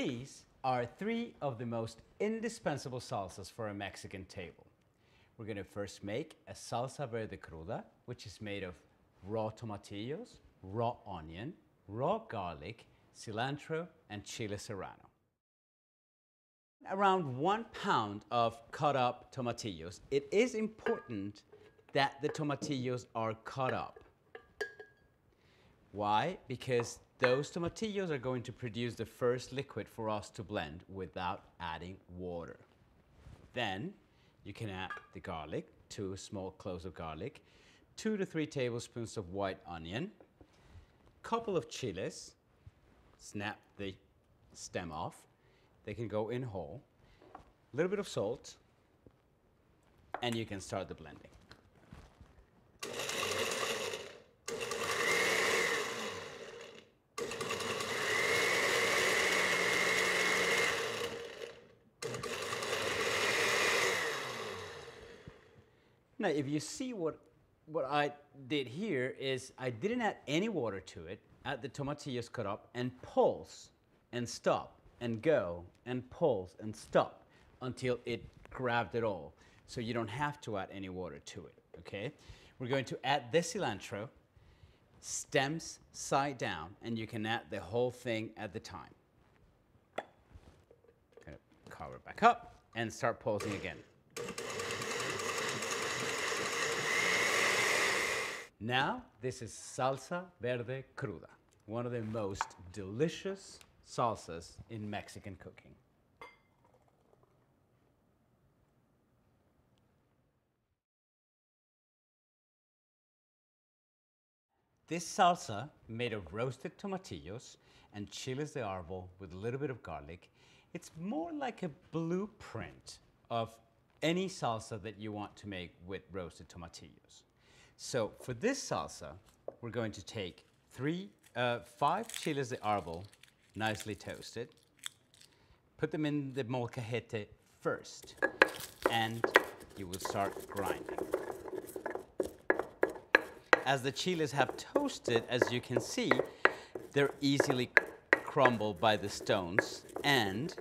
These are three of the most indispensable salsas for a Mexican table. We're going to first make a salsa verde cruda, which is made of raw tomatillos, raw onion, raw garlic, cilantro, and chile serrano. Around 1 pound of cut up tomatillos. It is important that the tomatillos are cut up. Why? Because those tomatillos are going to produce the first liquid for us to blend without adding water. Then you can add the garlic, 2 small cloves of garlic, 2 to 3 tablespoons of white onion, couple of chiles, snap the stem off, they can go in whole, a little bit of salt, and you can start the blending. Now, if you see what I did here is I didn't add any water to it, add the tomatillos cut up and pulse and stop and go and pulse and stop until it grabbed it all. So you don't have to add any water to it, okay? We're going to add the cilantro, stems side down, and you can add the whole thing at the time. Gonna cover it back up and start pulsing again. Now, this is salsa verde cruda, one of the most delicious salsas in Mexican cooking. This salsa, made of roasted tomatillos and chiles de árbol with a little bit of garlic, it's more like a blueprint of any salsa that you want to make with roasted tomatillos. So for this salsa, we're going to take 5 chiles de árbol, nicely toasted, put them in the molcajete first, and you will start grinding. As the chiles have toasted, as you can see, they're easily crumbled by the stones, and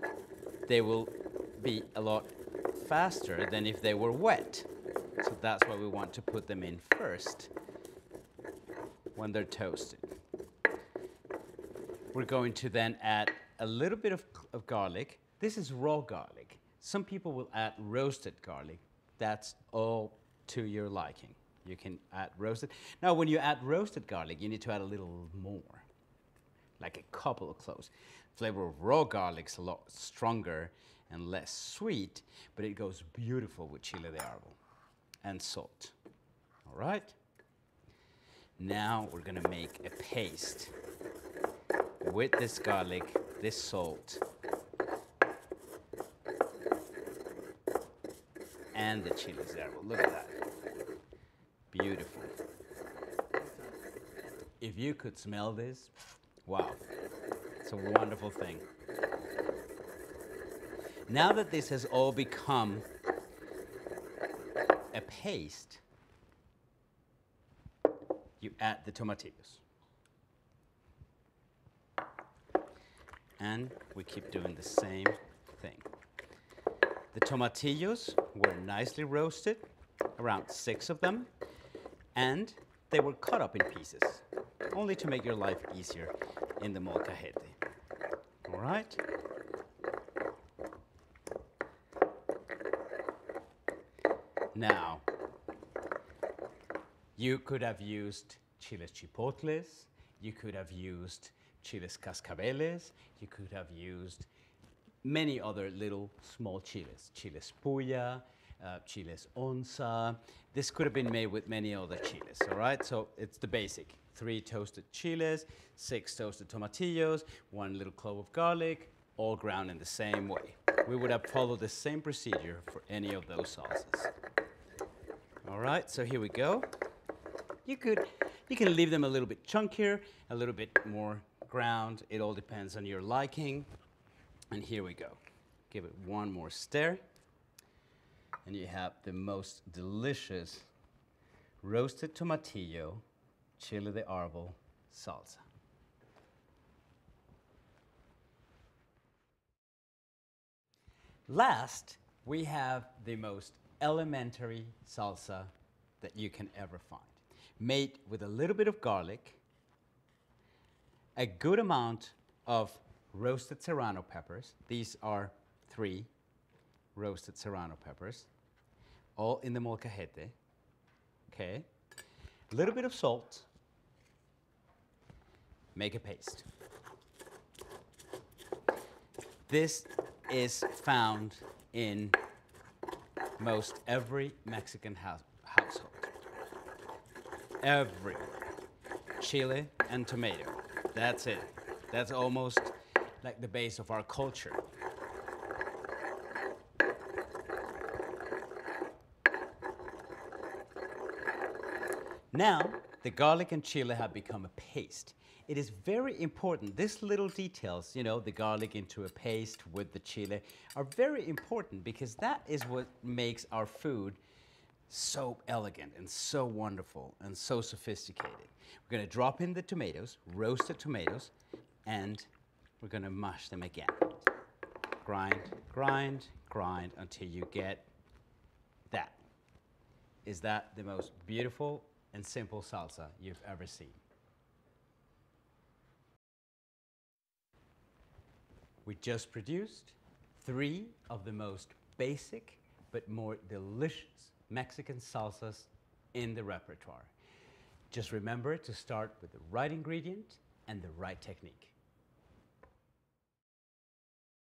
they will be a lot faster than if they were wet. So that's why we want to put them in first when they're toasted. We're going to then add a little bit of garlic. This is raw garlic. Some people will add roasted garlic. That's all to your liking. You can add roasted. Now, when you add roasted garlic, you need to add a little more, like a couple of cloves. Flavor of raw garlic's a lot stronger and less sweet, but it goes beautiful with chile de árbol and salt. All right? Now we're gonna make a paste with this garlic, this salt, and the chiles de árbol. Look at that. Beautiful. If you could smell this, wow, it's a wonderful thing. Now that this has all become a paste, you add the tomatillos. And we keep doing the same thing. The tomatillos were nicely roasted, around 6 of them, and they were cut up in pieces, only to make your life easier in the molcajete. All right? Now, you could have used chiles chipotles, you could have used chiles cascabeles, you could have used many other little small chiles, chiles puya, chiles onza. This could have been made with many other chiles, all right? So it's the basic. 3 toasted chiles, 6 toasted tomatillos, 1 little clove of garlic, all ground in the same way. We would have followed the same procedure for any of those salsas. All right, so here we go. You can leave them a little bit chunkier, a little bit more ground. It all depends on your liking. And here we go. Give it one more stir. And you have the most delicious roasted tomatillo chile de árbol salsa. Last, we have the most elementary salsa that you can ever find. Made with a little bit of garlic, a good amount of roasted serrano peppers. These are 3 roasted serrano peppers, all in the molcajete. Okay. A little bit of salt. Make a paste. This is found in most every Mexican household. Every chili and tomato. That's it. That's almost like the base of our culture. Now, the garlic and chili have become a paste. It is very important. These little details, you know, the garlic into a paste with the chili, are very important because that is what makes our food so elegant and so wonderful and so sophisticated. We're going to drop in the tomatoes, roasted tomatoes, and we're going to mash them again. Grind, grind, grind until you get that. Is that the most beautiful and simple salsa you've ever seen? We just produced 3 of the most basic but more delicious Mexican salsas in the repertoire. Just remember to start with the right ingredient and the right technique.